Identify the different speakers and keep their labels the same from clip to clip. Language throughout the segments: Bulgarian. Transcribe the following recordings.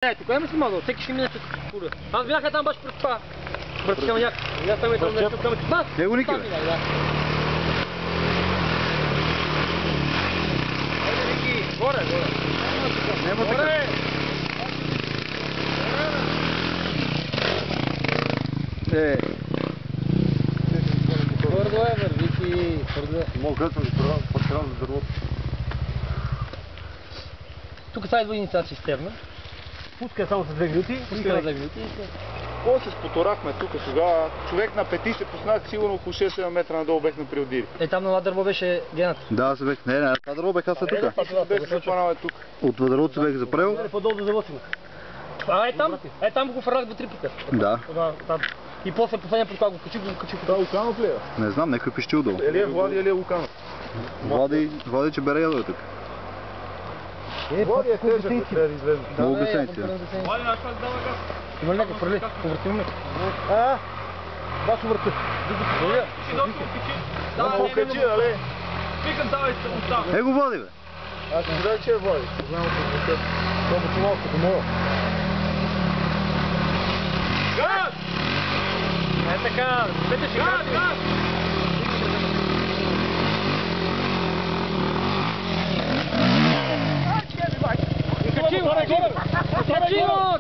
Speaker 1: Тук имаш ли мазал? Всеки ще мине тук. Аз бях там баш пред това. Пред Силняк. Аз там идвам нещо към това.
Speaker 2: Него Ники, бе?
Speaker 1: Айде, Ники, горе.
Speaker 2: Нема така.
Speaker 1: Твърдо е, вървичи.
Speaker 2: Мога да съм подкрал за дървото.
Speaker 1: Тук сега идва единица цистерна. Пуска само за 2 минути.
Speaker 2: После се споторахме тук тогава. Човек на пети се поснах сигурно около 6-7 метра надолу бех на приодири.
Speaker 1: Там на това дърво беше гената.
Speaker 3: Да, се бех. Не, това дърво бех аз тук.
Speaker 2: Бех се запанал тук.
Speaker 3: От дървото се бех запрел.
Speaker 1: По-долу до заводсина. Там го фарлах до 3 пъти.
Speaker 3: Да.
Speaker 1: И после последния път това го качих.
Speaker 2: Това Луканов ли е?
Speaker 3: Не знам, някой пищи отдолу.
Speaker 2: Или е Влади, или е Луканов.
Speaker 3: Влади, че бере ядо тук.
Speaker 2: Влади е тежък, трябва да излезе.
Speaker 3: Много гасеници.
Speaker 2: Влади, наш пак дава газ.
Speaker 1: Има ли някакъв фърли? Повъртим ли? Баш увърти.
Speaker 2: Качи, доктор, качи. Да, качи, але. Викам, давай се оставя.
Speaker 3: Его Влади, бе.
Speaker 2: Аз не знам, че е Влади. Знам от това. Това му малко като моя. Газ!
Speaker 1: Е така, пете ще газ!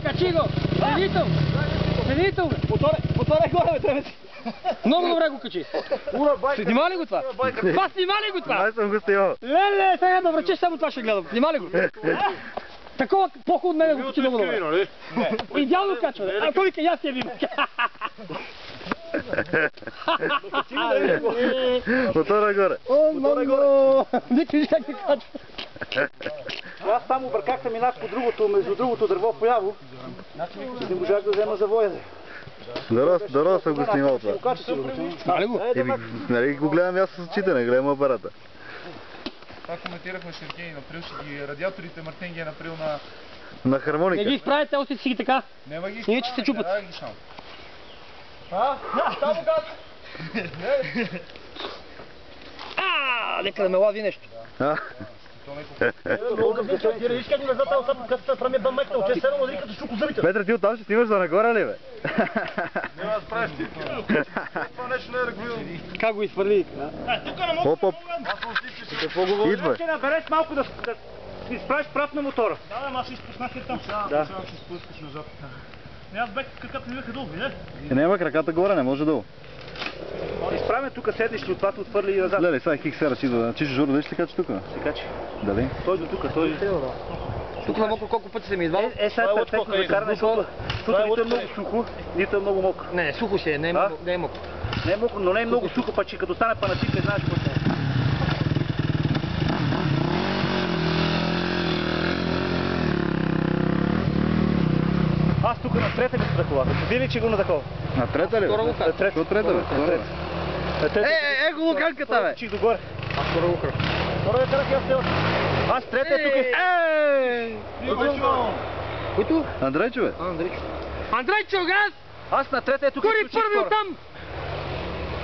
Speaker 1: Качи го! Седител!
Speaker 2: Мотора е горе, бе, трябва си.
Speaker 1: Много добре го качи. Снима ли го това? Това снима ли го това?
Speaker 3: Аз съм го снимал.
Speaker 1: Леле, сега да връчеш, само това ще гледам. Снима ли го? Такова по-хубаво от мен го качи много добре. Идеално качва. А той вика, аз я видим.
Speaker 3: Мотора е горе.
Speaker 1: О, много! Вика, виж как се качва.
Speaker 2: Аз само бърках да минах по другото, между другото дърво поляво. Не можах да взема завоя.
Speaker 3: Здорово съм го снимал това.
Speaker 1: Знали го?
Speaker 3: Нали го гледам аз с очите, не гледам апарата.
Speaker 2: Това коментирахме с Евгений, направил си ги радиаторите, Мартин ги е направил на...
Speaker 3: На
Speaker 1: Не
Speaker 3: хармоника.
Speaker 1: ги изправите, още си ги така.
Speaker 2: Нема ги...
Speaker 1: Иначе се чупат.
Speaker 2: Дай ги само. Само газ!
Speaker 1: Нека да ме лади нещо.
Speaker 2: Виж как ми назад тази късата прами бъмекна, че седно мазри като шуко зъбите.
Speaker 3: Петър, ти оттам ще снимаш за нагоре ли, бе?
Speaker 2: Няма да справиш ти. Това нещо не е регулирано.
Speaker 1: Как го изхвърли?
Speaker 2: Тук не мога
Speaker 3: Оп, оп. Идва.
Speaker 2: ще набереш малко да изправиш прав на мотора. Да, аз ще изпуснах и там. Да. Сега ще спускаш назад. Аз бех какъвто ми беха долу, виде?
Speaker 3: Няма краката горе, не може долу.
Speaker 2: Изправяме тук седнеш и от това отвърли и назад.
Speaker 3: Леле, сега хиксера си да... Чиш Жоро, дали ще се качи тук?
Speaker 2: Се качи.
Speaker 3: Дали?
Speaker 2: Той до тук, той...
Speaker 1: Тук на мокро колко пъти се ми идвал?
Speaker 2: Сега е перфектно за каране, защото нито е много сухо, нито е много мокро.
Speaker 1: Не, сухо ще е, не е мокро.
Speaker 2: Не е мокро, но не е много сухо, па че като стане панатик, не знаеш какво е. Аз тук на трета го спра колата. Види ли, че го на такова?
Speaker 3: На трета ли?
Speaker 1: На
Speaker 3: трета. Що трета, бе? Го луканката, бе!
Speaker 2: Чих догоре.
Speaker 1: Аз скоро го кръв.
Speaker 2: Скоро да карах и аз тела. Аз трета е тук.
Speaker 1: Който?
Speaker 3: Андрейчо, бе?
Speaker 1: Андрейчо, газ!
Speaker 2: Аз на трета е тук.
Speaker 1: Кори първи оттам!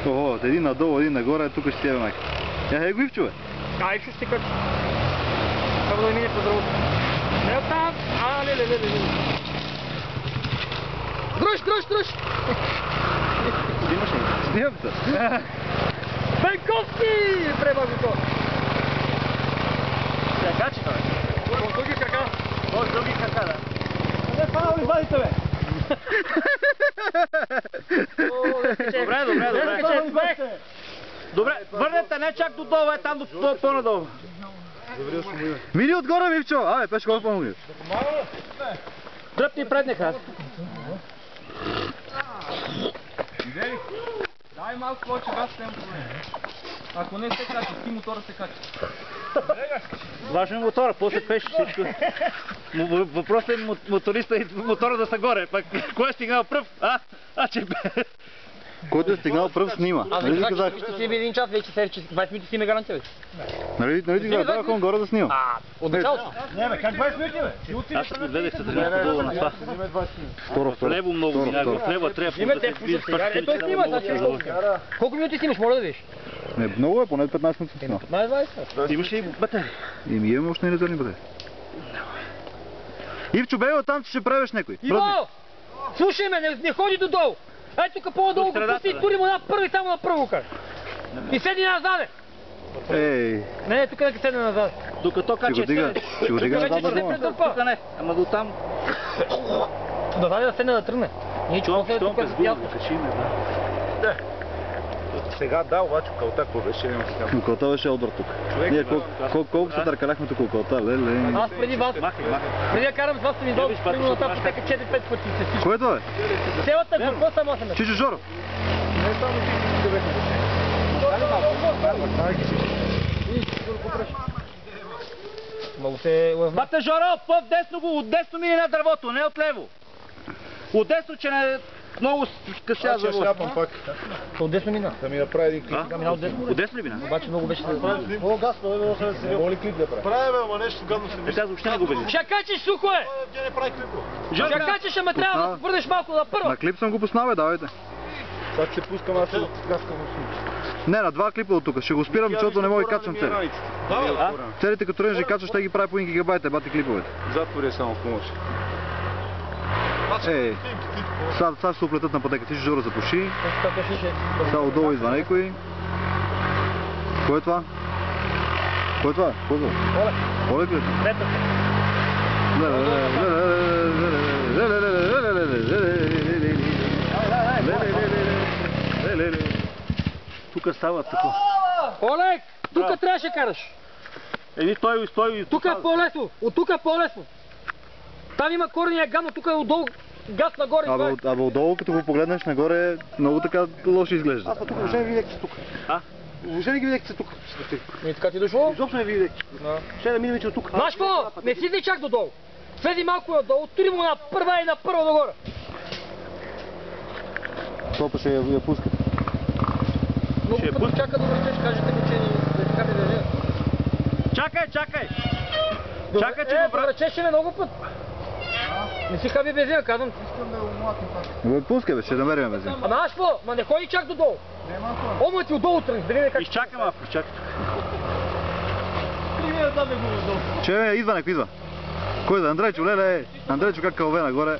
Speaker 3: Ого, един надолу, един нагоре, тук ще тебе, майка. Его Ивчо, бе?
Speaker 1: Ивчо ще качи. Само да мине по здравото. Не оттам! Леле. Друж!
Speaker 3: Снимаш ли? Снимам се.
Speaker 1: Бенковски! Преба го то.
Speaker 2: Сега качи, бе.
Speaker 1: С други крака.
Speaker 2: С други крака, да. Не фана ли вадите, бе? Добре, върнете не чак до долу, е там до по-надолу.
Speaker 3: Мини отгоре, Ивчо! Абе, пеш колко помогли.
Speaker 1: Дръпни преднеха.
Speaker 4: Дай малко повече газ, ще имам проблем. Ако не се качи, ти мотора се качи.
Speaker 2: Важен е мотора, после пеше всичко. Въпросът е моториста и мотора да са горе. Пък кой е стигнал пръв? Че бе.
Speaker 3: Който е стигнал пръв снима. Нали ти казах?
Speaker 1: Ще си един час, вече 20 минути си ме гарантира.
Speaker 3: Нали ти казах, да хон горе да снимам?
Speaker 1: От началото.
Speaker 2: Не бе, как 20 минути бе? Аз го гледах се да долу на това.
Speaker 3: Второ.
Speaker 2: Лево много минах, в лево трябва да се влиза.
Speaker 1: Той снима, колко минути снимаш, моля да видиш?
Speaker 3: Не, много е, поне 15 минути снимам.
Speaker 1: 15-20.
Speaker 2: Имаш ли батерия?
Speaker 3: Имам още не резервни батерии. Ивчо, бей оттам, че ще превеш някой.
Speaker 1: Иво! Слушай ме, не ходи додолу. Ей тук по-надолу го пусти и тури му направо и само направо кар. И седи назаде.
Speaker 3: Ей,
Speaker 1: Не, тук нека седне назад.
Speaker 2: Докато
Speaker 3: ще го
Speaker 2: каче
Speaker 3: дига. Ще го дига назад да взема.
Speaker 2: Тук не, ама до там.
Speaker 1: Назад да седне да тръгне. Ние че после тук е тясно.
Speaker 2: Качи, не знам.
Speaker 4: Сега да, обаче кълта какво беше, няма сега.
Speaker 3: Куколта беше отбор тук. Ние колко се търкаляхме тук куколта, леле.
Speaker 1: Аз преди вас, преди да карам с вас ми дал, примерно на тази пътека 4-5 пъти се всичко.
Speaker 3: Което е?
Speaker 1: Цялата група само 8 метра.
Speaker 3: Чичо Жоро.
Speaker 4: Не само ти ще бехме.
Speaker 1: Много се лъзна.
Speaker 2: Бате Жоро, по-вдесно го, отдесно мини на дървото, не отлево. Отдесно, че не много скъся
Speaker 4: Аз ще
Speaker 2: дървото.
Speaker 4: шляпам пак.
Speaker 1: Отдесно мина.
Speaker 4: Да ми направи един клип.
Speaker 1: Сега мина отдесно.
Speaker 2: Отдесно ли бина?
Speaker 1: Обаче много беше да прави.
Speaker 5: Много гасно, не може да се
Speaker 4: Не мога ли клип да прави?
Speaker 5: правим, ама нещо гадно се мисли.
Speaker 2: Тя въобще не го беди.
Speaker 1: Ще качиш, сухо е!
Speaker 5: Тя не прави клипо.
Speaker 1: Ще качиш, ама трябва да се върнеш малко на първо.
Speaker 3: На клип съм го пуснал, бе, давайте.
Speaker 4: Сега се пускам, аз се гаскам в случай.
Speaker 3: Не, на 2 клипа от тук. Ще го спирам, защото не мога да качвам цели.
Speaker 5: Да,
Speaker 3: Целите като режи качваш, ще ги прави по 1 гигабайт, бати клиповете.
Speaker 4: Затвори само в помощ.
Speaker 3: Ей, сега ще се оплетат на пътека. Ти Жоро запуши. Сега отдолу идва някой. Кой е това? Кой е това? Кой е това? Олег ли?
Speaker 2: Тук става така.
Speaker 1: Олег, тук трябваше караш.
Speaker 2: Еми стой.
Speaker 1: Тук е по-лесно. От тук е по-лесно. Там има корения гам, но тук е отдолу газ нагоре.
Speaker 3: Абе отдолу, като го погледнеш нагоре, много така лошо изглежда.
Speaker 5: Аз тук въобще не видях, че тук.
Speaker 2: А?
Speaker 5: Въобще не ги видях, че тук.
Speaker 1: И така ти дошло?
Speaker 5: Изобщо не видях. Ще да минем, че от тук.
Speaker 1: Знаеш какво? Не сиди чак додолу. Следи малко надолу, тури му на първа и на първа догоре.
Speaker 3: Топа ще я пуска.
Speaker 1: Но като чака да върчеш, кажете му, че не така ми държи.
Speaker 2: Чакай! Чакай, че го брат.
Speaker 1: Върчеше ме много път. Не си хаби бензина, казвам.
Speaker 3: Бе, пускай бе, ще намерим бензин.
Speaker 1: Ама знаеш какво? Ма не ходи чак додолу. Ома ти отдолу тръгни, да видим как.
Speaker 2: Изчакай малко, чакай.
Speaker 3: Че, идва някой, идва. Кой да? Андрейчо, леле, Андрейчо как кълве нагоре.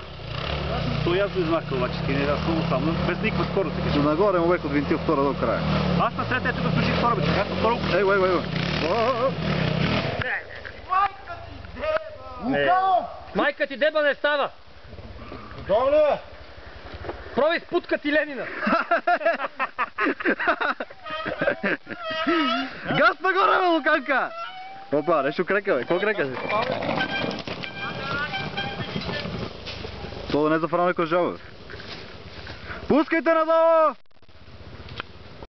Speaker 2: Той аз го измаха обаче, не да много само, без никаква скорост.
Speaker 3: Нагоре му бех от винтил втора до края.
Speaker 2: Аз на сред ето да слушах втора, бе, чакай, втора.
Speaker 3: Ей.
Speaker 1: Майка ти деба не става.
Speaker 5: Добре, бе.
Speaker 1: Проби спутка ти Ленина.
Speaker 3: Газ нагоре, бе, Луканка! Опа, нещо крека, бе. Какво крека си? То да не зафрана някой жаба, бе. Пускайте надолу!